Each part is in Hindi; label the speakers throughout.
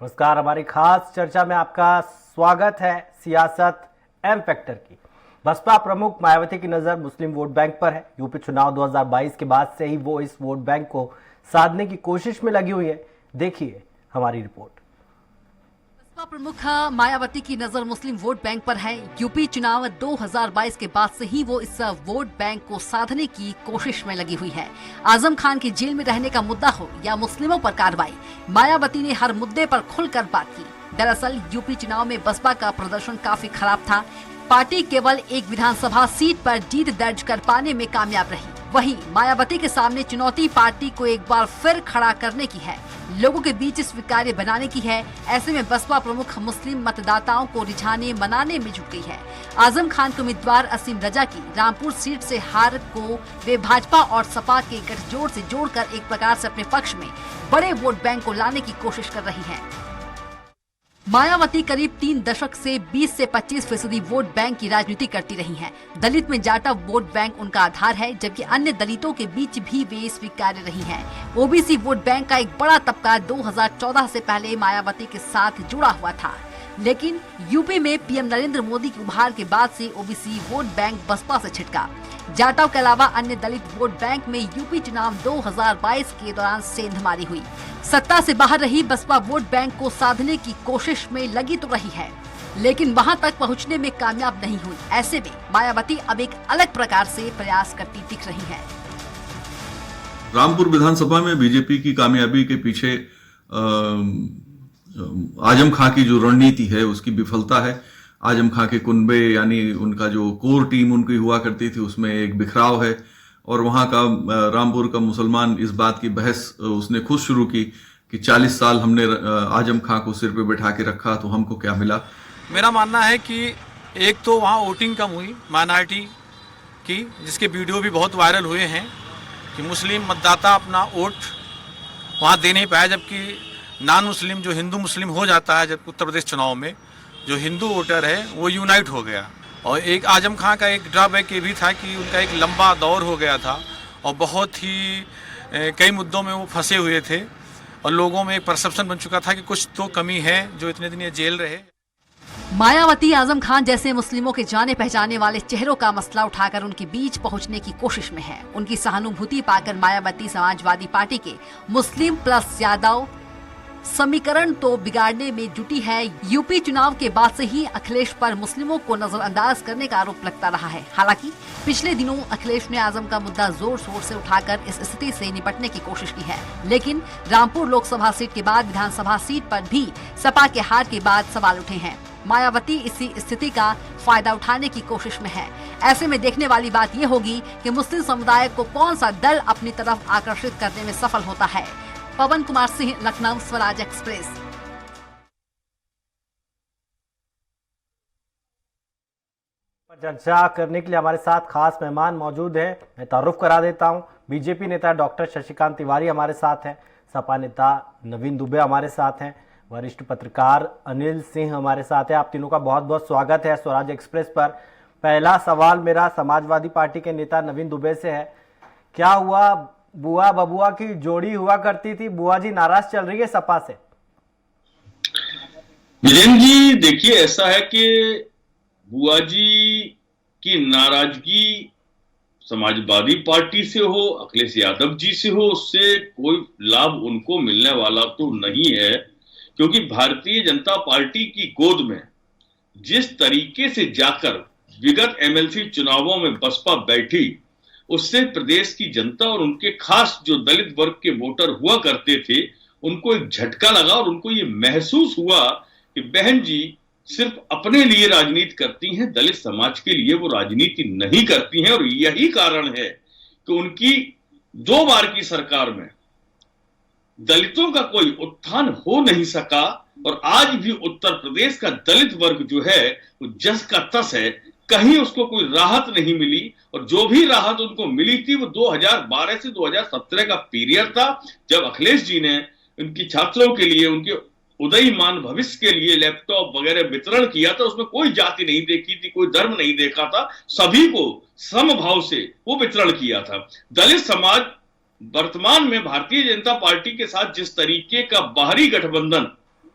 Speaker 1: नमस्कार। हमारी खास चर्चा में आपका स्वागत है। सियासत एम फैक्टर की। बसपा प्रमुख मायावती की नजर मुस्लिम वोट बैंक पर है। यूपी चुनाव 2022 के बाद से ही वो इस वोट बैंक को साधने की कोशिश में लगी हुई है। देखिए हमारी रिपोर्ट।
Speaker 2: बसपा प्रमुख मायावती की नजर मुस्लिम वोट बैंक पर है। यूपी चुनाव 2022 के बाद से ही वो इस वोट बैंक को साधने की कोशिश में लगी हुई है। आजम खान के जेल में रहने का मुद्दा हो या मुस्लिमों पर कार्रवाई, मायावती ने हर मुद्दे पर खुलकर बात की। दरअसल यूपी चुनाव में बसपा का प्रदर्शन काफी खराब था। पार्टी केवल एक विधानसभा सीट पर जीत दर्ज कर पाने में कामयाब रही। वहीं मायावती के सामने चुनौती पार्टी को एक बार फिर खड़ा करने की है, लोगों के बीच स्वीकार्य बनाने की है। ऐसे में बसपा प्रमुख मुस्लिम मतदाताओं को रिझाने मनाने में जुट गई है। आजम खान के उम्मीदवार असीम रजा की रामपुर सीट से हार को वे भाजपा और सपा के गठजोड़ से जोड़कर एक प्रकार से अपने पक्ष में बड़े वोट बैंक को लाने की कोशिश कर रही है। मायावती करीब 3 दशक से 20 से 25% वोट बैंक की राजनीति करती रही हैं। दलित में जाटा वोट बैंक उनका आधार है, जबकि अन्य दलितों के बीच भी वे स्वीकार्य रही हैं। ओबीसी वोट बैंक का एक बड़ा तबका 2014 से पहले मायावती के साथ जुड़ा हुआ था, लेकिन यूपी में पीएम नरेंद्र मोदी की उभार के बाद से ओबीसी वोट बैंक बसपा से छिटका। जाटव के अलावा अन्य दलित वोट बैंक में यूपी चुनाव 2022 के दौरान सेंधमारी हुई। सत्ता से बाहर रही बसपा वोट बैंक को साधने की कोशिश में लगी तो रही है, लेकिन वहां तक पहुंचने में कामयाब नहीं हुई। ऐसे में मायावती अब एक अलग प्रकार से प्रयास करती दिख रही है।
Speaker 3: रामपुर विधानसभा में बीजेपी की कामयाबी के पीछे आजम खां की जो रणनीति है उसकी विफलता है। आजम खां के कुनबे यानी उनका जो कोर टीम उनकी हुआ करती थी उसमें एक बिखराव है, और वहां का रामपुर का मुसलमान इस बात की बहस उसने खुद शुरू की कि 40 साल हमने आजम खां को सिर पे बैठा के रखा तो हमको क्या मिला।
Speaker 4: मेरा मानना है कि एक तो वहाँ वोटिंग कम हुई माइनॉरिटी की, जिसके वीडियो भी बहुत वायरल हुए हैं कि मुस्लिम मतदाता अपना वोट वहाँ दे नहीं पाया, जबकि नॉन मुस्लिम जो हिंदू मुस्लिम हो जाता है, जबकि उत्तर प्रदेश चुनाव में जो हिंदू वोटर है वो यूनाइट हो गया। और एक आजम खां का एक ड्रॉबैक ये भी था कि उनका एक लंबा दौर हो गया था और बहुत ही कई मुद्दों में वो फंसे हुए थे, और लोगों में एक परसेप्शन बन चुका था कि कुछ तो कमी है जो इतने दिन ये जेल रहे।
Speaker 2: मायावती आजम खान जैसे मुस्लिमों के जाने पहचाने वाले चेहरों का मसला उठाकर उनके बीच पहुंचने की कोशिश में है। उनकी सहानुभूति पाकर मायावती समाजवादी पार्टी के मुस्लिम प्लस यादव समीकरण तो बिगाड़ने में जुटी है। यूपी चुनाव के बाद से ही अखिलेश पर मुस्लिमों को नजरअंदाज करने का आरोप लगता रहा है। हालांकि पिछले दिनों अखिलेश ने आजम का मुद्दा जोर शोर से उठाकर इस स्थिति से निपटने की कोशिश की है, लेकिन रामपुर लोकसभा सीट के बाद विधानसभा सीट पर भी सपा के हार के बाद सवाल उठे हैं। मायावती इसी स्थिति का फायदा उठाने की कोशिश में है। ऐसे में देखने वाली बात ये होगी कि मुस्लिम समुदाय को कौन सा दल अपनी तरफ आकर्षित करने में सफल होता है। पवन कुमार सिंह, लखनऊ, स्वराज एक्सप्रेस।
Speaker 1: चर्चा करने के लिए हमारे साथ खास मेहमान मौजूद है। मैं तारुफ करा देता हूं। बीजेपी नेता डॉक्टर शशिकांत तिवारी हमारे साथ हैं, सपा नेता नवीन दुबे हमारे साथ हैं, वरिष्ठ पत्रकार अनिल सिंह हमारे साथ है। आप तीनों का बहुत बहुत स्वागत है स्वराज एक्सप्रेस पर। पहला सवाल मेरा समाजवादी पार्टी के नेता नवीन दुबे से है। क्या हुआ, बुआ बबुआ की जोड़ी हुआ करती थी, बुआ जी नाराज चल रही है सपा से?
Speaker 5: विजयन जी देखिए, ऐसा है कि बुआ जी की नाराजगी समाजवादी पार्टी से हो, अखिलेश यादव जी से हो, उससे कोई लाभ उनको मिलने वाला तो नहीं है, क्योंकि भारतीय जनता पार्टी की गोद में जिस तरीके से जाकर विगत एमएलसी चुनावों में बसपा बैठी, उससे प्रदेश की जनता और उनके खास जो दलित वर्ग के वोटर हुआ करते थे उनको एक झटका लगा, और उनको ये महसूस हुआ कि बहन जी सिर्फ अपने लिए राजनीति करती हैं, दलित समाज के लिए वो राजनीति नहीं करती हैं। और यही कारण है कि उनकी 2 बार की सरकार में दलितों का कोई उत्थान हो नहीं सका, और आज भी उत्तर प्रदेश का दलित वर्ग जो है वो जस का तस है, कहीं उसको कोई राहत नहीं मिली। और जो भी राहत उनको मिली थी वो 2012 से 2017 का पीरियड था, जब अखिलेश जी ने उनकी छात्रों के लिए, उनके उदयमान भविष्य के लिए लैपटॉप वगैरह वितरण किया था। उसमें कोई जाति नहीं देखी थी, कोई धर्म नहीं देखा था, सभी को समभाव से वो वितरण किया था। दलित समाज वर्तमान में भारतीय जनता पार्टी के साथ जिस तरीके का बाहरी गठबंधन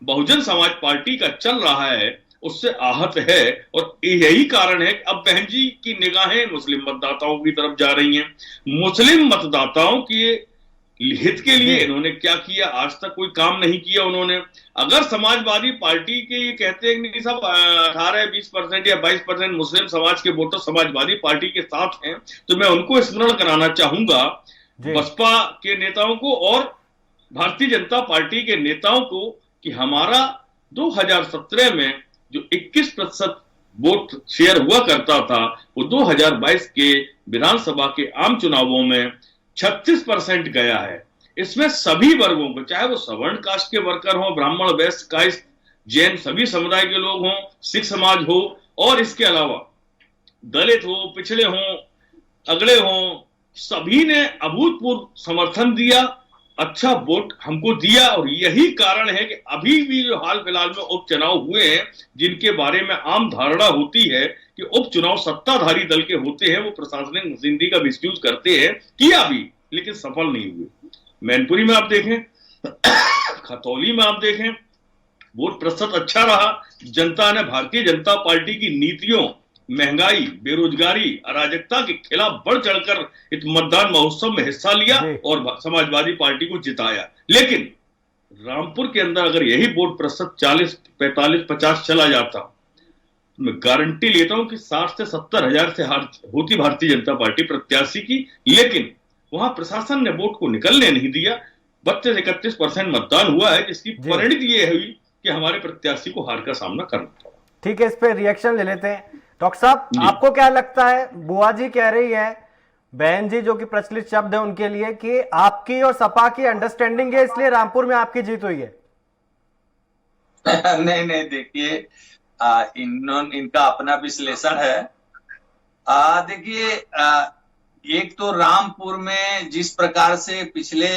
Speaker 5: बहुजन समाज पार्टी का चल रहा है उससे आहत है। और यही कारण है कि अब बहन जी की निगाहें मुस्लिम मतदाताओं की तरफ जा रही हैं। मुस्लिम मतदाताओं के हित के लिए इन्होंने क्या किया? आज तक कोई काम नहीं किया उन्होंने। अगर समाजवादी पार्टी के ये कहते हैं कि नहीं साहब 18-20% या 22% मुस्लिम समाज के वोटर समाजवादी पार्टी के साथ हैं, तो मैं उनको स्मरण कराना चाहूंगा बसपा के नेताओं को और भारतीय जनता पार्टी के नेताओं को कि हमारा 2017 में जो 21% वोट शेयर हुआ करता था वो 2022 के विधानसभा के आम चुनावों में 36% गया है। इसमें सभी वर्गों को, चाहे वो सवर्ण कास्ट के वर्कर हो, ब्राह्मण, वैश्य, कायस्थ, जैन, सभी समुदाय के लोग हों, सिख समाज हो और इसके अलावा दलित हो, पिछड़े हों, अगड़े हों, सभी ने अभूतपूर्व समर्थन दिया, अच्छा वोट हमको दिया। और यही कारण है कि अभी भी जो हाल फिलहाल में उपचुनाव हुए हैं, जिनके बारे में आम धारणा होती है कि उपचुनाव सत्ताधारी दल के होते हैं, वो प्रशासनिक मशीनरी का मिसयूज करते हैं, किया भी लेकिन सफल नहीं हुए। मैनपुरी में आप देखें, खतौली में आप देखें, वोट प्रतिशत अच्छा रहा। जनता ने भारतीय जनता पार्टी की नीतियों, महंगाई, बेरोजगारी, अराजकता के खिलाफ बढ़ चढ़कर इस मतदान महोत्सव में हिस्सा लिया और समाजवादी पार्टी को जिताया। लेकिन रामपुर के अंदर अगर यही वोट प्रतिशत 40, 45, 50 चला जाता, मैं गारंटी लेता हूं कि 60 से 70 हजार से हार होती भारतीय जनता पार्टी प्रत्याशी की। लेकिन वहां प्रशासन ने वोट को निकलने नहीं दिया। 32-31% मतदान हुआ है, जिसकी परिणति ये हुई कि हमारे प्रत्याशी को हार का सामना करना पड़ा।
Speaker 1: ठीक है, इस पे रिएक्शन ले लेते हैं। डॉक्टर साहब, आपको क्या लगता है? बुआ जी कह रही है, बहन जी जो कि प्रचलित शब्द है उनके लिए, कि आपकी और सपा की अंडरस्टैंडिंग है इसलिए रामपुर में आपकी जीत हुई है।
Speaker 6: नहीं, देखिए इनका अपना विश्लेषण है। देखिए, एक तो रामपुर में जिस प्रकार से पिछले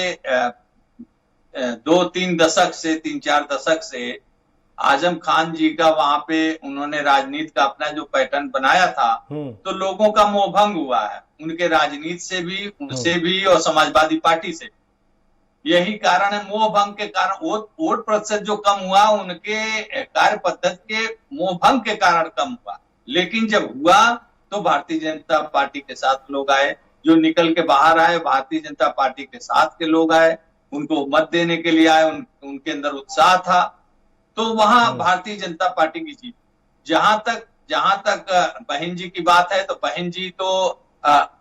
Speaker 6: 2-3 दशक से 3-4 दशक से आजम खान जी का वहां पे उन्होंने राजनीति का अपना जो पैटर्न बनाया था, तो लोगों का मोहभंग हुआ है उनके राजनीति से भी, उनसे भी और समाजवादी पार्टी से। यही कारण है, मोहभंग के कारण वोट प्रतिशत जो कम हुआ उनके कार्य पद्धति के मोहभंग के कारण कम हुआ। लेकिन जब हुआ तो भारतीय जनता पार्टी के साथ लोग आए, जो निकल के बाहर आए भारतीय जनता पार्टी के साथ के लोग आए, उनको मत देने के लिए आए, उनके अंदर उत्साह था, तो वहां भारतीय जनता पार्टी की जीत। जहां तक बहन जी की बात है, तो बहन जी तो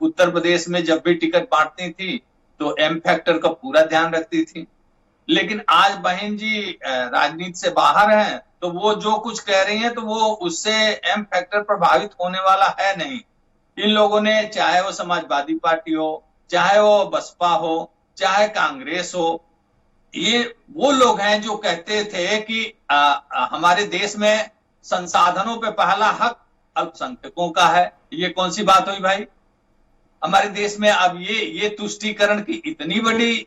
Speaker 6: उत्तर प्रदेश में जब भी टिकट बांटती थी तो एम फैक्टर का पूरा ध्यान रखती थी। लेकिन आज बहन जी राजनीति से बाहर हैं, तो वो जो कुछ कह रही हैं तो वो उससे एम फैक्टर प्रभावित होने वाला है नहीं। इन लोगों ने, चाहे वो समाजवादी पार्टी हो, चाहे वो बसपा हो, चाहे कांग्रेस हो, ये वो लोग हैं जो कहते थे कि हमारे देश में संसाधनों पे पहला हक अल्पसंख्यकों का है। ये कौन सी बात हुई भाई? हमारे देश में अब ये तुष्टीकरण की इतनी बड़ी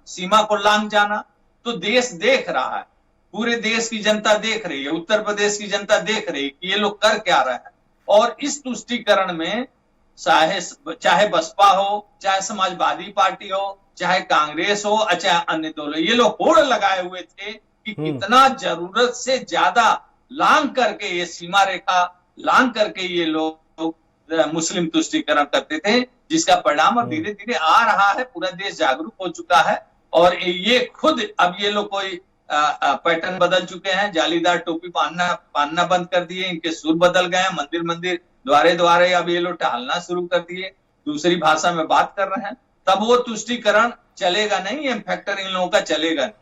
Speaker 6: सीमा को लांघ जाना, तो देश देख रहा है, पूरे देश की जनता देख रही है, उत्तर प्रदेश की जनता देख रही है कि ये लोग कर क्या रहे हैं। और इस तुष्टीकरण में चाहे बसपा हो, चाहे समाजवादी पार्टी हो, चाहे कांग्रेस हो, चाहे अन्य दल, ये लोग होड़ लगाए हुए थे कि कितना जरूरत से ज्यादा लांघ करके, ये सीमा रेखा लांघ करके ये लोग मुस्लिम तुष्टीकरण करते थे, जिसका परिणाम अब धीरे धीरे आ रहा है। पूरा देश जागरूक हो चुका है और ये खुद अब ये लोग कोई पैटर्न बदल चुके हैं, जालीदार टोपी पहनना बंद कर दिए, इनके सुर बदल गए हैं, मंदिर द्वारे अब ये लोग टहलना शुरू कर दिए, दूसरी भाषा में बात कर रहे हैं। तब वो तुष्टीकरण चलेगा नहीं, एम फैक्टर इन लोगों का चलेगा नहीं।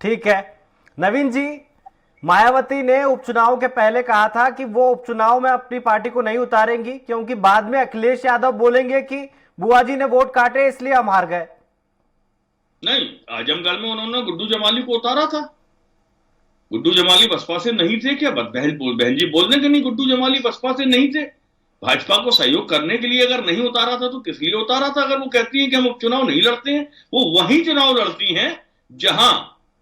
Speaker 1: ठीक है नवीन जी, मायावती ने उपचुनाव के पहले कहा था कि वो उपचुनाव में अपनी पार्टी को नहीं उतारेंगी, क्योंकि बाद में अखिलेश यादव बोलेंगे कि बुआ जी ने वोट काटे इसलिए हम हार गए।
Speaker 5: नहीं, आजमगढ़ में उन्होंने गुड्डू जमाली को उतारा था। गुड्डू जमाली बसपा से नहीं थे क्या? बहन जी बोल दें कि नहीं, गुड्डू जमाली बसपा से नहीं थे। भाजपा को सहयोग करने के लिए अगर नहीं उतारा था तो किस लिए उतारा था? अगर वो कहती हैं कि हम उपचुनाव नहीं लड़ते हैं, वो वही चुनाव लड़ती हैं जहां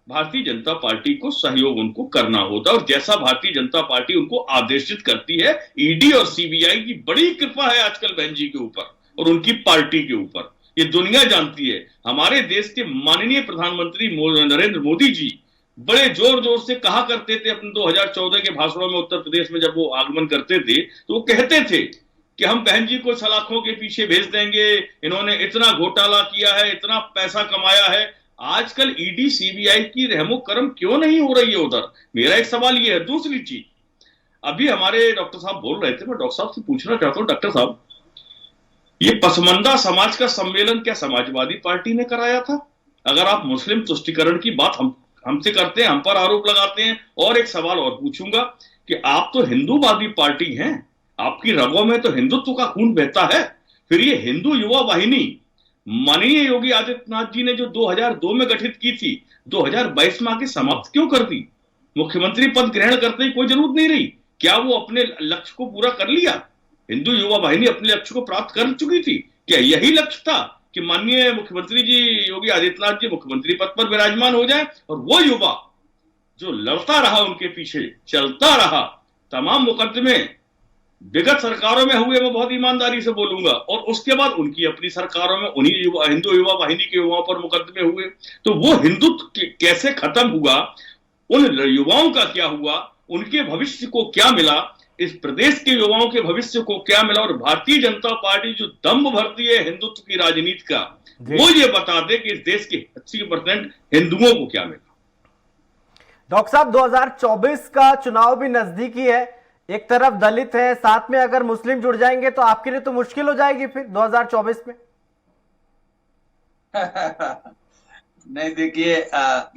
Speaker 5: भारतीय जनता पार्टी को सहयोग उनको करना होता है। और जैसा भारतीय जनता पार्टी उनको आदेशित करती है, ईडी और सीबीआई की बड़ी कृपा है आजकल बहन जी के ऊपर और उनकी पार्टी के ऊपर, ये दुनिया जानती है। हमारे देश के माननीय प्रधानमंत्री नरेंद्र मोदी जी बड़े जोर जोर से कहा करते थे अपने 2014 के भाषणों में उत्तर प्रदेश में जब वो आगमन करते थे तो वो कहते थे कि हम बहन जी को सलाखों के पीछे भेज देंगे, इन्होंने इतना घोटाला किया है, इतना पैसा कमाया है। आजकल ईडी सीबीआई की रहमो करम क्यों नहीं हो रही है उधर? मेरा एक सवाल ये है। दूसरी चीज, अभी हमारे डॉक्टर साहब बोल रहे थे, मैं डॉक्टर साहब से पूछना चाहता हूं, डॉक्टर साहब ये पसमंदा समाज का सम्मेलन क्या समाजवादी पार्टी ने कराया था? अगर आप मुस्लिम तुष्टिकरण की बात हमसे करते हैं, हम पर आरोप लगाते हैं, और एक सवाल और पूछूंगा कि आप तो हिंदूवादी पार्टी हैं, आपकी रगों में तो हिंदुत्व का खून बहता है, फिर ये हिंदू युवा वाहिनी माननीय योगी आदित्यनाथ जी ने जो 2002 में गठित की थी, 2022 में आके समाप्त क्यों कर दी? मुख्यमंत्री पद ग्रहण करते ही कोई जरूरत नहीं रही? क्या वो अपने लक्ष्य को पूरा कर लिया? हिंदू युवा वाहिनी अपने लक्ष्य को प्राप्त कर चुकी थी? क्या यही लक्ष्य था कि माननीय मुख्यमंत्री जी योगी आदित्यनाथ जी मुख्यमंत्री पद पर विराजमान हो जाए और वो युवा जो लड़ता रहा, उनके पीछे चलता रहा, तमाम मुकदमे विगत सरकारों में हुए, मैं बहुत ईमानदारी से बोलूंगा, और उसके बाद उनकी अपनी सरकारों में उन्हीं हिंदू युवा वाहिनी के युवाओं पर मुकदमे हुए, तो वो हिंदुत्व कैसे खत्म हुआ? उन युवाओं का क्या हुआ? उनके भविष्य को क्या मिला? इस प्रदेश के युवाओं के भविष्य को क्या मिला? और भारतीय जनता पार्टी जो दम्भ भरती है हिंदुत्व की राजनीति का, वो ये बता दे कि इस देश के 80% हिंदुओं को क्या मिला।
Speaker 1: डॉक्टर साहब, 2024 का चुनाव भी नजदीकी है, एक तरफ दलित है, साथ में अगर मुस्लिम जुड़ जाएंगे तो आपके लिए तो मुश्किल हो जाएगी फिर 2024 में।
Speaker 6: नहीं, देखिए,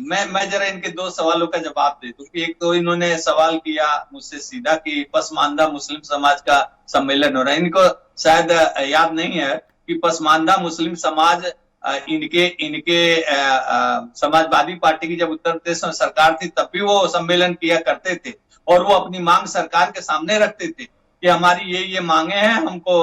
Speaker 6: मैं जरा इनके दो सवालों का जवाब दे दूं कि एक तो इन्होंने सवाल किया मुझसे सीधा कि पसमानदा मुस्लिम समाज का सम्मेलन हो रहा है। इनको शायद याद नहीं है कि पसमानदा मुस्लिम समाज इनके समाजवादी पार्टी की जब उत्तर प्रदेश में सरकार थी तब भी वो सम्मेलन किया करते थे, और वो अपनी मांग सरकार के सामने रखते थे कि हमारी ये मांगे हैं, हमको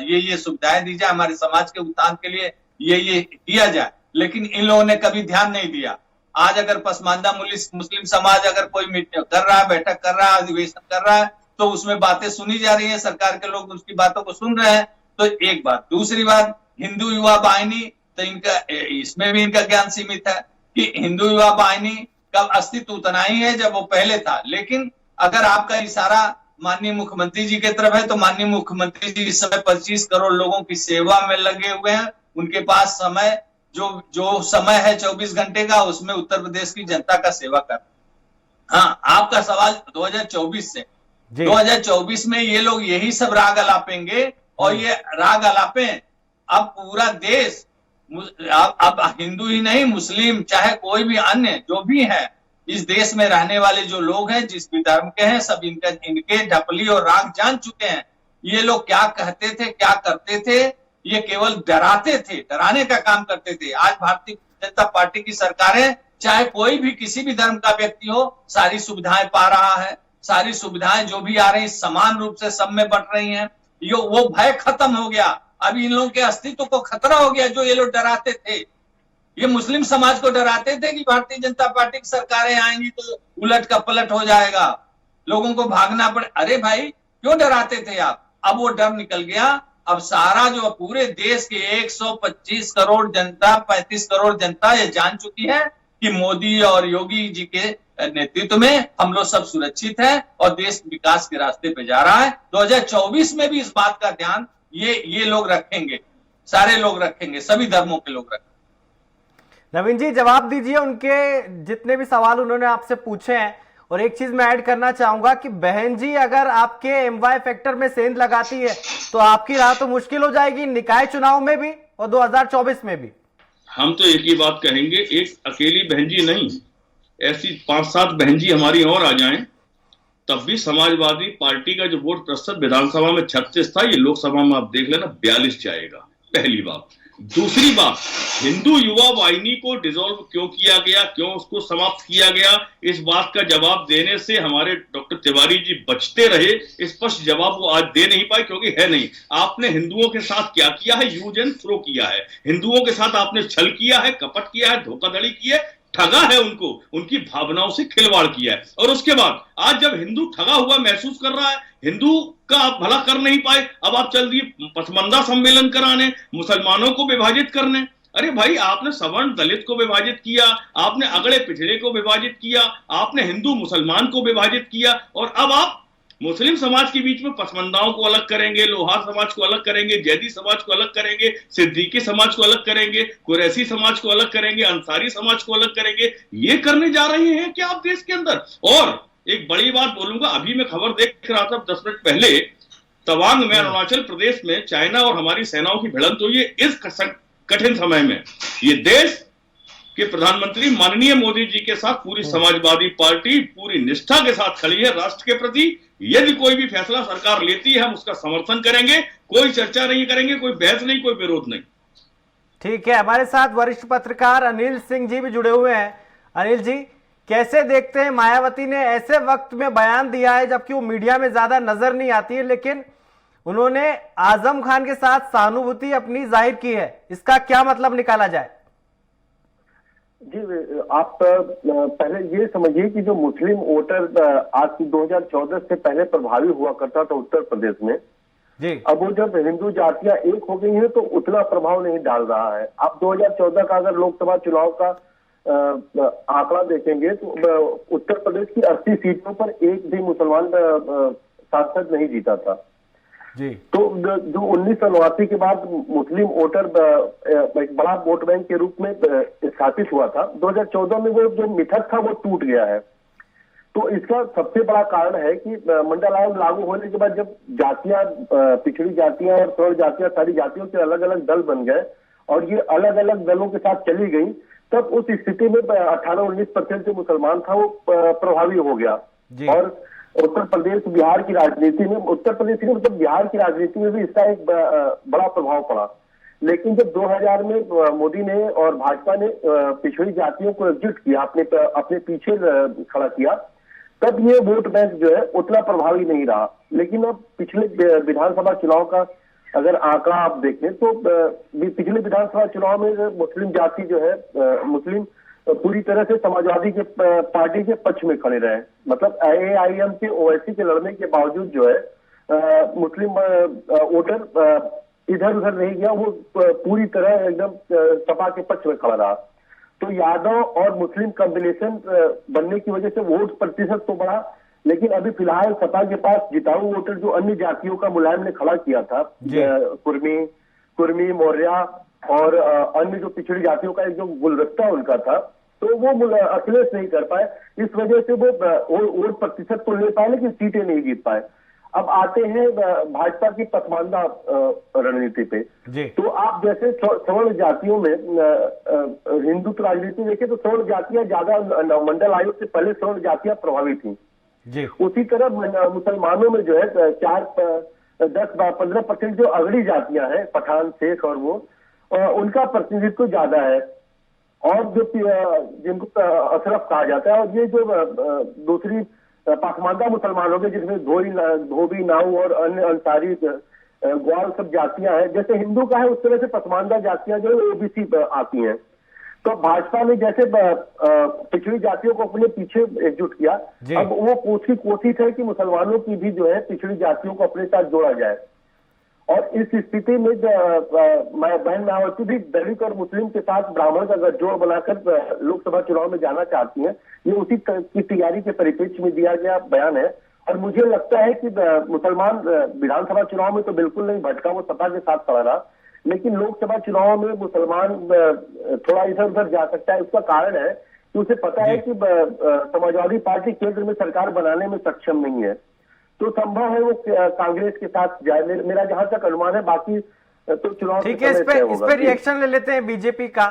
Speaker 6: ये सुविधाएं दी जाए, हमारे समाज के उत्थान के लिए ये किया जाए। लेकिन इन लोगों ने कभी ध्यान नहीं दिया। आज अगर पसमानदा मुस्लिम समाज अगर कोई मीटिंग कर रहा है, बैठक कर रहा है, अधिवेशन कर रहा है, तो उसमें बातें सुनी जा रही है, सरकार के लोग उसकी बातों को सुन रहे हैं। तो एक बात। दूसरी बात, हिंदू युवा वाहिनी, तो इनका इसमें भी इनका ज्ञान सीमित है कि हिंदू युवा वाहिनी का अस्तित्व उतना ही है जब वो पहले था। लेकिन अगर आपका इशारा माननीय मुख्यमंत्री जी की तरफ है तो माननीय मुख्यमंत्री जी इस समय 25 करोड़ लोगों की सेवा में लगे हुए हैं। उनके पास समय जो समय है 24 घंटे का, उसमें उत्तर प्रदेश की जनता का सेवा कर। हाँ, आपका सवाल 2024 से 2024 में ये लोग यही सब राग अलापेंगे, और ये राग अलापे अब पूरा देश, अब हिंदू ही नहीं, मुस्लिम चाहे कोई भी अन्य जो भी है इस देश में रहने वाले जो लोग हैं, जिस भी धर्म के हैं, सब इनके ढपली और राग जान चुके हैं। ये लोग क्या कहते थे, क्या करते थे, ये केवल डराते थे, डराने का काम करते थे। आज भारतीय जनता पार्टी की सरकारें, चाहे कोई भी किसी भी धर्म का व्यक्ति हो, सारी सुविधाएं पा रहा है। सारी सुविधाएं जो भी आ रही समान रूप से सब में बट रही हैं। वो भय खत्म हो गया। अभी इन लोगों के अस्तित्व को खतरा हो गया। जो ये लोग डराते थे, ये मुस्लिम समाज को डराते थे कि भारतीय जनता पार्टी की सरकारें आएंगी तो उलट का पलट हो जाएगा, लोगों को भागना पड़े। अरे भाई, क्यों डराते थे आप? अब वो डर निकल गया। अब सारा जो पूरे देश के 125 करोड़ जनता, 35 करोड़ जनता ये जान चुकी है कि मोदी और योगी जी के नेतृत्व में हम लोग सब सुरक्षित हैं और देश विकास के रास्ते पे जा रहा है। 2024 में भी इस बात का ध्यान ये लोग रखेंगे, सारे लोग रखेंगे, सभी धर्मों के लोग रखेंगे।
Speaker 1: नवीन जी, जवाब दीजिए उनके जितने भी सवाल उन्होंने आपसे पूछे हैं। और एक चीज मैं ऐड करना चाहूंगा कि बहन जी अगर आपके एमवाई फैक्टर में सेंध लगाती है तो आपकी राह तो मुश्किल हो जाएगी निकाय चुनाव में भी और 2024 में भी।
Speaker 5: हम तो एक ही बात कहेंगे, एक अकेली बहन जी नहीं, ऐसी 5-7 बहन जी हमारी और आ जाएं, तब भी समाजवादी पार्टी का जो वोट प्रतिशत विधानसभा में 36 था, ये लोकसभा में आप देख लेना 42 जाएगा। पहली बात। दूसरी बात, हिंदू युवा वाहिनी को डिसॉल्व क्यों किया गया, क्यों उसको समाप्त किया गया, इस बात का जवाब देने से हमारे डॉक्टर तिवारी जी बचते रहे। स्पष्ट जवाब वो आज दे नहीं पाए क्योंकि है नहीं। आपने हिंदुओं के साथ क्या किया है? यूज एंड थ्रो किया है। हिंदुओं के साथ आपने छल किया है, कपट किया है, धोखाधड़ी की है, ठगा है उनको, उनकी भावनाओं से खिलवाड़ किया है। और उसके बाद आज जब हिंदू ठगा हुआ महसूस कर रहा है, हिंदू का आप भला कर नहीं पाए, अब आप चल दिए पसमंदा सम्मेलन कराने, मुसलमानों को विभाजित करने। अरे भाई, आपने सवर्ण दलित को विभाजित किया, आपने अगड़े पिछड़े को विभाजित किया, आपने हिंदू मुसलमान को विभाजित किया, और अब आप मुस्लिम समाज के बीच में पसमंदाओं को अलग करेंगे, लोहार समाज को अलग करेंगे, जैदी समाज को अलग करेंगे, सिद्दीकी समाज को अलग करेंगे, कुरैशी समाज को अलग करेंगे, अंसारी समाज को अलग करेंगे। ये करने जा रहे हैं क्या आप देश के अंदर? और एक बड़ी बात बोलूंगा, अभी मैं खबर देख रहा था 10 मिनट पहले, तवांग में अरुणाचल प्रदेश में चाइना और हमारी सेनाओं की भिड़ंत हुई है। इस कठिन समय में ये देश के प्रधानमंत्री माननीय मोदी जी के साथ पूरी समाजवादी पार्टी पूरी निष्ठा के साथ खड़ी है राष्ट्र के प्रति। यदि कोई भी फैसला सरकार लेती है हम उसका समर्थन करेंगे, कोई चर्चा नहीं करेंगे, कोई बहस नहीं, कोई विरोध नहीं।
Speaker 1: ठीक है, हमारे साथ वरिष्ठ पत्रकार अनिल सिंह जी भी जुड़े हुए हैं। अनिल जी, कैसे देखते हैं, मायावती ने ऐसे वक्त में बयान दिया है जबकि वो मीडिया में ज्यादा नजर नहीं आती है, लेकिन उन्होंने आजम खान के साथ सहानुभूति अपनी जाहिर की है, इसका क्या मतलब निकाला जाए?
Speaker 7: जी, आप पहले ये समझिए कि जो मुस्लिम वोटर आज 2014 से पहले प्रभावी हुआ करता था उत्तर प्रदेश में
Speaker 1: जी,
Speaker 7: अब वो जब हिंदू जातियां एक हो गई हैं तो उतना प्रभाव नहीं डाल रहा है। आप 2014 का अगर लोकसभा चुनाव का आंकड़ा देखेंगे तो उत्तर प्रदेश की 80 सीटों पर एक भी मुसलमान सांसद नहीं जीता था
Speaker 1: जी।
Speaker 7: तो जो 1989 के बाद मुस्लिम वोटर एक बड़ा वोट बैंक के रूप में स्थापित हुआ था, 2014 में वो जो मिथक था वो टूट गया है। तो इसका सबसे बड़ा कारण है कि मंडल आयोग लागू होने के बाद जब जातियां, पिछड़ी जातियां और सवर्ण जातियां, सारी जातियों के अलग अलग दल बन गए और ये अलग अलग दलों के साथ चली गई, तब उस स्थिति में 18-19% जो मुसलमान था वो प्रभावी हो गया। और उत्तर प्रदेश, बिहार की राजनीति में, उत्तर प्रदेश में मतलब बिहार की राजनीति में भी इसका एक बड़ा प्रभाव पड़ा। लेकिन जब 2000 में मोदी ने और भाजपा ने पिछड़ी जातियों को एकजुट किया, अपने पीछे खड़ा किया, तब ये वोट बैंक जो है उतना प्रभावी नहीं रहा। लेकिन अब पिछले विधानसभा चुनाव का अगर आंकड़ा आप देखें तो पिछले विधानसभा चुनाव में मुस्लिम जाति जो है, मुस्लिम पूरी तरह से समाजवादी के पार्टी के पक्ष में खड़े रहे। मतलब AIM के ओवैसी के लड़ने के बावजूद जो है मुस्लिम वोटर इधर उधर नहीं गया, वो पूरी तरह एकदम सपा के पक्ष में खड़ा रहा। तो यादव और मुस्लिम कॉम्बिनेशन बनने की वजह से वोट प्रतिशत तो बढ़ा, लेकिन अभी फिलहाल सपा के पास जिताऊ वोटर जो अन्य जातियों का मुलायम ने खड़ा किया था, कुर्मी, मौर्य और अन्य जो पिछड़ी जातियों का एक जो गुलदस्ता उनका था, तो वो अखिलेश नहीं कर पाए। इस वजह से वो वोट प्रतिशत तो ले पाए लेकिन सीटें नहीं जीत पाए। अब आते हैं भाजपा की पसमानदा रणनीति पे। तो आप जैसे सवर्ण जातियों में हिंदुत्व राजनीति देखें तो सवर्ण जातियां ज्यादा, मंडल आयोग से पहले सवर्ण जातियां प्रभावी थी। उसी तरह मुसलमानों में जो है 10-15% जो अगड़ी जातियां हैं, पठान, शेख और वो, उनका प्रतिनिधित्व ज्यादा है। और जो जिनको अशरफ कहा जाता है, और ये जो दूसरी पाखमानदा मुसलमान हो गए जिसमें धोबी, नाऊ और अन्य अंसारी, ग्वाल सब जातियां हैं, जैसे हिंदू का है उस तरह से पसमानदा जातियां जो OBC आती हैं। तो भाजपा ने जैसे पिछड़ी जातियों को अपने पीछे एकजुट किया, अब वो कोशिश है कि मुसलमानों की भी जो है पिछड़ी जातियों को अपने साथ जोड़ा जाए। और इस स्थिति में बहन मायावती भी दलित और मुस्लिम के साथ ब्राह्मण का गठजोड़ बनाकर लोकसभा चुनाव में जाना चाहती हैं। ये उसी की तैयारी के परिप्रेक्ष्य में दिया गया बयान है। और मुझे लगता है कि मुसलमान विधानसभा चुनाव में तो बिल्कुल नहीं भटका, वो सपा के साथ खड़ा रहा, लेकिन लोकसभा चुनाव में मुसलमान थोड़ा इधर उधर जा सकता है। उसका कारण है कि उसे पता है कि समाजवादी पार्टी केंद्र में सरकार बनाने में सक्षम नहीं है, तो संभव है वो कांग्रेस के साथ जाए, मेरा जहां तक अनुमान है। बाकी तो चुनाव
Speaker 1: ठीक है, इस पे रिएक्शन ले लेते हैं बीजेपी का।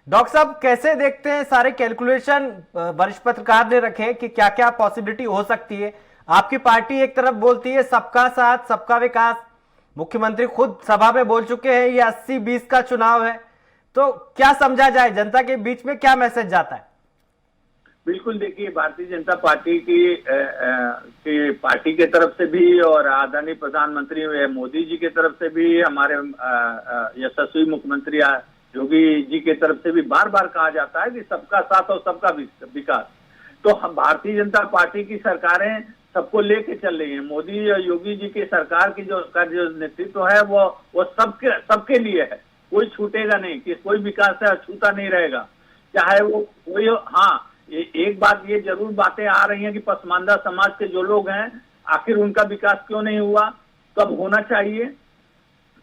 Speaker 1: डॉक्टर साहब, कैसे देखते हैं, सारे कैलकुलेशन वरिष्ठ पत्रकार ने रखे कि क्या क्या पॉसिबिलिटी हो सकती है? आपकी पार्टी एक तरफ बोलती है सबका साथ सबका विकास, मुख्यमंत्री खुद सभा में बोल चुके हैं ये 80-20 का चुनाव है, तो क्या समझा जाए, जनता के बीच में क्या मैसेज जाता है?
Speaker 8: बिल्कुल, देखिए, भारतीय जनता पार्टी की पार्टी के तरफ से भी और आदरणीय प्रधानमंत्री मोदी जी के तरफ से भी, हमारे यशस्वी मुख्यमंत्री योगी जी के तरफ से भी बार बार कहा जाता है कि सबका साथ और सबका विकास। तो हम भारतीय जनता पार्टी की सरकारें सबको लेके चल रही हैं। मोदी और योगी जी की सरकार की जो नेतृत्व है वो सबके लिए है, कोई छूटेगा नहीं, कि कोई विकास है छूता नहीं रहेगा, चाहे वो कोई। हाँ, एक बात ये जरूर बातें आ रही हैं कि पसमानदा समाज के जो लोग हैं, आखिर उनका विकास क्यों नहीं हुआ, कब होना चाहिए,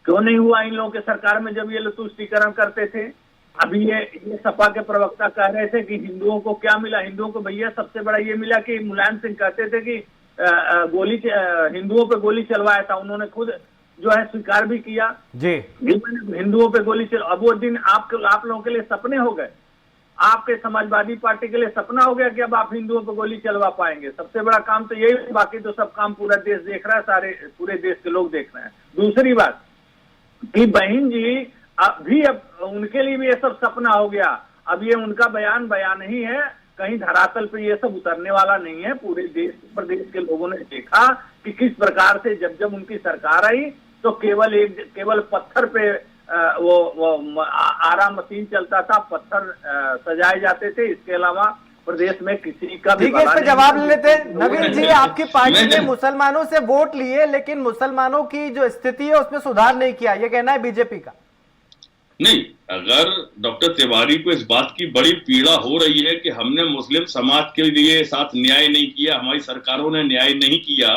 Speaker 8: क्यों नहीं हुआ इन लोगों के सरकार में जब ये तुष्टीकरण करते थे। अभी ये सपा के प्रवक्ता कह रहे थे कि हिंदुओं को क्या मिला, हिंदुओं को भैया सबसे बड़ा ये मिला कि मुलायम सिंह कहते थे कि हिंदुओं पे गोली चलवाया था, उन्होंने खुद जो है स्वीकार भी किया
Speaker 1: जी
Speaker 8: मैंने हिंदुओं पे गोली चल। अब वो दिन आप लोगों के लिए सपने हो गए, आपके समाजवादी पार्टी के लिए सपना हो गया कि अब आप हिंदुओं पे गोली चलवा पाएंगे। सबसे बड़ा काम तो यही, बाकी तो सब काम पूरा देश देख रहा है, सारे पूरे देश के लोग देख रहे हैं। दूसरी बात कि बहन जी अब उनके लिए भी ये सब सपना हो गया। अब ये उनका बयान ही है, कहीं धरातल पे ये सब उतरने वाला नहीं है। पूरे देश प्रदेश के लोगों ने देखा कि किस प्रकार से जब उनकी सरकार आई तो केवल पत्थर पे वो आरा मशीन चलता था, पत्थर सजाए जाते थे, इसके अलावा प्रदेश में किसी का भी
Speaker 1: ठीक है, इस पे जवाब ले लेते हैं। नवीन जी, आपकी पार्टी ने मुसलमानों से वोट लिए लेकिन मुसलमानों की जो स्थिति है उसमें सुधार नहीं किया, ये कहना है बीजेपी का।
Speaker 5: नहीं, अगर डॉक्टर तिवारी को इस बात की बड़ी पीड़ा हो रही है कि हमने मुस्लिम समाज के लिए साथ न्याय नहीं किया, हमारी सरकारों ने न्याय नहीं किया,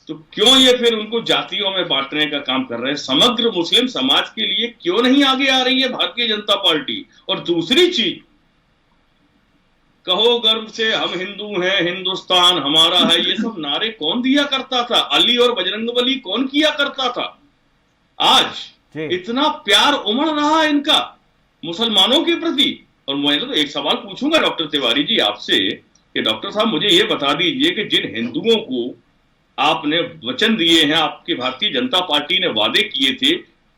Speaker 5: तो क्यों ये फिर उनको जातियों में बांटने का काम कर रहे हैं? समग्र मुस्लिम समाज के लिए क्यों नहीं आगे आ रही है भारतीय जनता पार्टी? और दूसरी चीज, कहो गर्व से हम हिंदू हैं, हिंदुस्तान हमारा है, ये सब नारे कौन दिया करता था? अली और बजरंगबली कौन किया करता था? आज इतना प्यार उमड़ रहा है इनका मुसलमानों के प्रति। और मैं तो एक सवाल पूछूंगा डॉक्टर तिवारी जी आपसे कि डॉक्टर साहब मुझे ये बता दीजिए कि जिन हिंदुओं को आपने वचन दिए हैं, आपकी भारतीय जनता पार्टी ने वादे किए थे,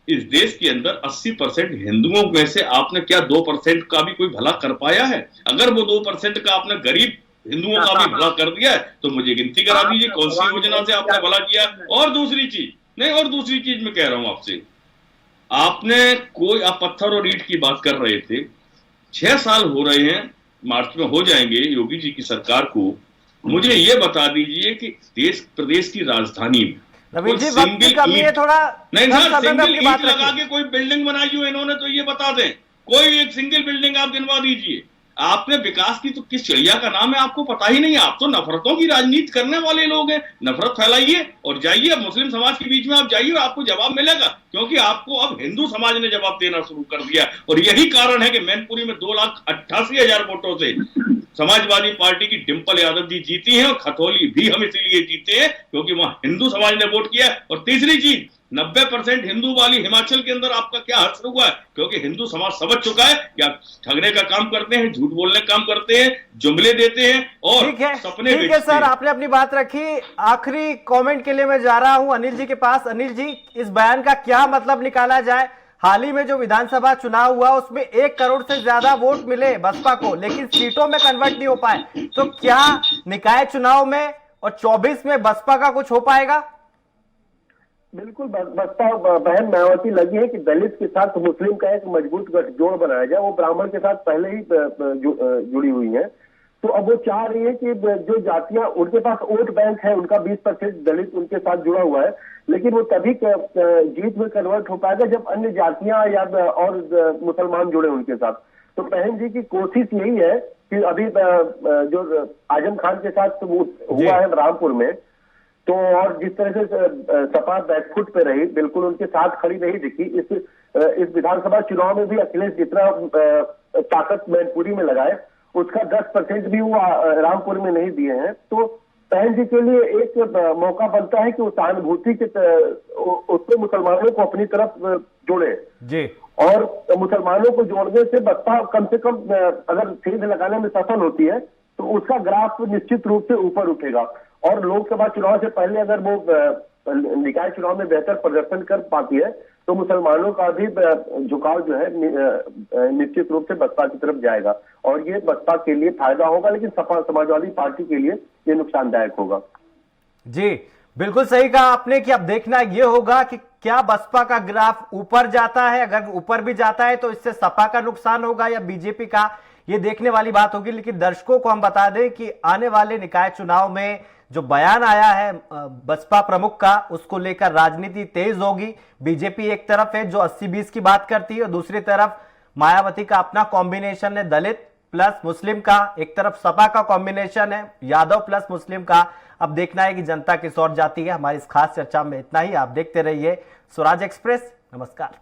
Speaker 5: इस देश के अंदर 80% हिंदुओं में से आपने क्या 2% का भी कोई भला कर पाया है? अगर वो 2% का आपने गरीब हिंदुओं का भी भला कर दिया है तो मुझे गिनती करा दीजिए कौन सी योजना से आपने भला किया। और दूसरी चीज मैं कह रहा हूं आपसे, आपने आप पत्थर और ईंट की बात कर रहे थे, 6 साल हो रहे हैं, मार्च में हो जाएंगे योगी जी की सरकार को। मुझे ये बता दीजिए कि देश प्रदेश की राजधानी में
Speaker 1: नवीन जी वक्त की कमी है, थोड़ा
Speaker 5: नहीं सर, सिंगल ईंट लगा के कोई बिल्डिंग बनाई हो इन्होंने तो ये बता दें, कोई एक सिंगल बिल्डिंग आप गिनवा दीजिए। आपने विकास की तो किस चिड़िया का नाम है आपको पता ही नहीं है। आप तो नफरतों की राजनीति करने वाले लोग हैं। नफरत फैलाइए और जाइए, अब मुस्लिम समाज के बीच में आप जाइए और आपको जवाब मिलेगा, क्योंकि आपको अब हिंदू समाज ने जवाब देना शुरू कर दिया। और यही कारण है कि मैनपुरी में 2,88,000 वोटों से समाजवादी पार्टी की डिंपल यादव जी जीती हैं, और खतौली भी हम इसीलिए जीते हैं क्योंकि वहां हिंदू समाज ने वोट किया। और तीसरी चीज, 90% हिंदू वाली हिमाचल के अंदर आपका क्या हश्र हुआ है? क्योंकि हिंदू समाज समझ चुका है कि आप ठगने का काम करते हैं, झूठ बोलने का काम करते हैं, जुमले देते हैं और सपने
Speaker 1: ठीक है सर, आपने अपनी बात रखी। आखिरी कमेंट के लिए मैं जा रहा हूं अनिल जी के पास। अनिल जी, इस बयान का क्या मतलब निकाला जाए? हाल ही में जो विधानसभा चुनाव हुआ उसमें 1 करोड़ से ज्यादा वोट मिले बसपा को, लेकिन सीटों में कन्वर्ट नहीं हो पाए। तो क्या निकाय चुनाव में और 24 में बसपा का कुछ हो पाएगा?
Speaker 7: बिल्कुल, बसपा बहन मायावती लगी है कि दलित के साथ मुस्लिम का एक मजबूत गठजोड़ बनाया जाए। वो ब्राह्मण के साथ पहले ही जुड़ी हुई है, तो अब वो चाह रही है कि जो जातियां उनके पास वोट बैंक है, उनका 20% दलित उनके साथ जुड़ा हुआ है, लेकिन वो तभी जीत में कन्वर्ट हो पाएगा जब अन्य जातियां या और मुसलमान जुड़े उनके साथ। तो बहन जी की कोशिश यही है कि अभी जो आजम खान के साथ हुआ है रामपुर में, तो और जिस तरह से सपा बैकफुट पे रही, बिल्कुल उनके साथ खड़ी नहीं दिखी। इस विधानसभा चुनाव में भी अखिलेश जितना ताकत मैनपुरी में लगाए उसका 10% भी वो रामपुर में नहीं दिए हैं। तो बहन जी के लिए एक मौका बनता है कि वो सहानुभूति के उससे मुसलमानों को अपनी तरफ जोड़े जी, और मुसलमानों को जोड़ने से बसपा कम से कम अगर सीध लगाने में सफल होती है तो उसका ग्राफ निश्चित रूप से ऊपर उठेगा। और लोकसभा चुनाव से पहले अगर वो निकाय चुनाव में बेहतर प्रदर्शन कर पाती है तो मुसलमानों का भी झुकाव जो है निश्चित रूप से बसपा की तरफ जाएगा, और ये बसपा के लिए फायदा होगा, लेकिन सपा समाजवादी पार्टी के लिए ये नुकसानदायक होगा।
Speaker 1: जी बिल्कुल सही कहा आपने कि अब देखना ये होगा कि क्या बसपा का ग्राफ ऊपर जाता है। अगर ऊपर भी जाता है तो इससे सपा का नुकसान होगा या बीजेपी का, ये देखने वाली बात होगी। लेकिन दर्शकों को हम बता दें कि आने वाले निकाय चुनाव में जो बयान आया है बसपा प्रमुख का, उसको लेकर राजनीति तेज होगी। बीजेपी एक तरफ है जो 80-20 की बात करती है और दूसरी तरफ मायावती का अपना कॉम्बिनेशन है दलित प्लस मुस्लिम का, एक तरफ सपा का कॉम्बिनेशन है यादव प्लस मुस्लिम का। अब देखना है कि जनता किस ओर जाती है। हमारी इस खास चर्चा में इतना ही। आप देखते रहिए स्वराज एक्सप्रेस। नमस्कार।